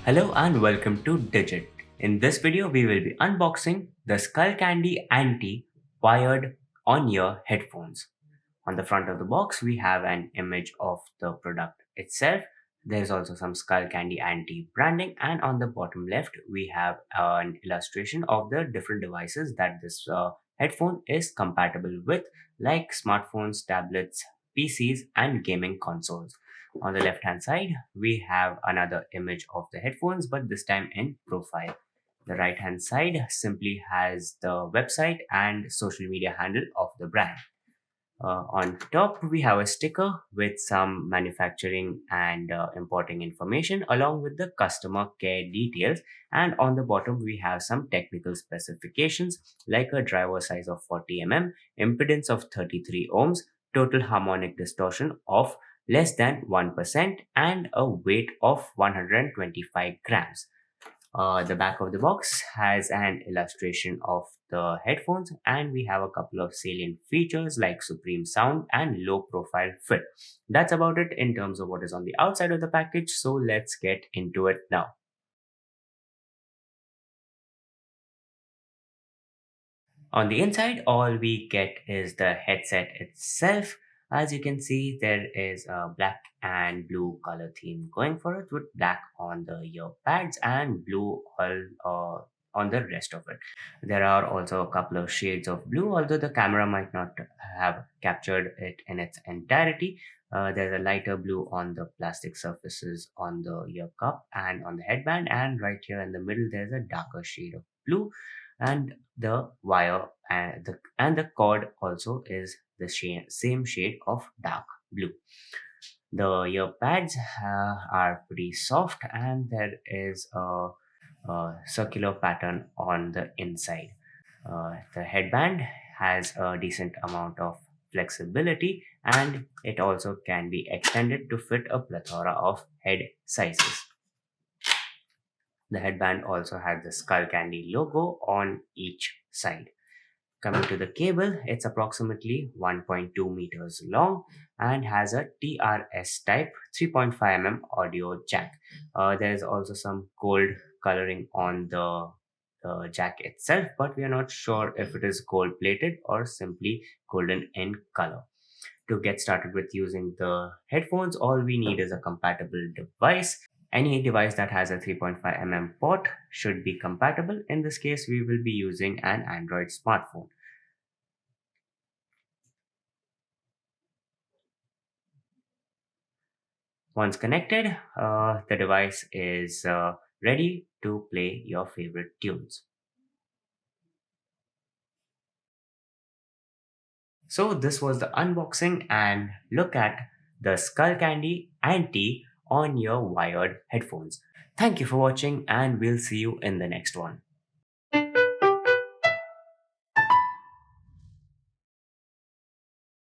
Hello and welcome to Digit. In this video, we will be unboxing the Skullcandy anti-wired on-ear headphones. On the front of the box, we have an image of the product itself. There's also some Skullcandy anti branding, and on the bottom left, we have an illustration of the different devices that this headphone is compatible with, like smartphones, tablets, PCs, and gaming consoles. On the left hand side, we have another image of the headphones, but this time in profile. The right hand side simply has the website and social media handle of the brand. On top, we have a sticker with some manufacturing and importing information along with the customer care details. And on the bottom, we have some technical specifications like a driver size of 40 mm, impedance of 33 ohms, total harmonic distortion of less than 1%, and a weight of 125 grams. The back of the box has an illustration of the headphones, and we have a couple of salient features like supreme sound and low profile fit. That's about it in terms of what is on the outside of the package, so let's get into it now. On the inside, all we get is the headset itself. As you can see, there is a black and blue color theme going for it, with black on the ear pads and blue on the rest of it. There are also a couple of shades of blue, although the camera might not have captured it in its entirety. There's a lighter blue on the plastic surfaces on the ear cup and on the headband, and right here in the middle, there's a darker shade of blue, and the wire and the cord also is the same shade of dark blue. The ear pads are pretty soft, and there is a circular pattern on the inside. The headband has a decent amount of flexibility, and it also can be extended to fit a plethora of head sizes. The headband also has the Skullcandy logo on each side. Coming to the cable, it's approximately 1.2 meters long and has a TRS type 3.5 mm audio jack. There is also some gold coloring on the jack itself, but we are not sure if it is gold plated or simply golden in color. To get started with using the headphones, all we need is a compatible device. Any device that has a 3.5 mm port should be compatible. In this case, we will be using an Android smartphone. Once connected, the device is ready to play your favorite tunes. So this was the unboxing and look at the Skullcandy Anti on your wired headphones. Thank you for watching, and we'll see you in the next one.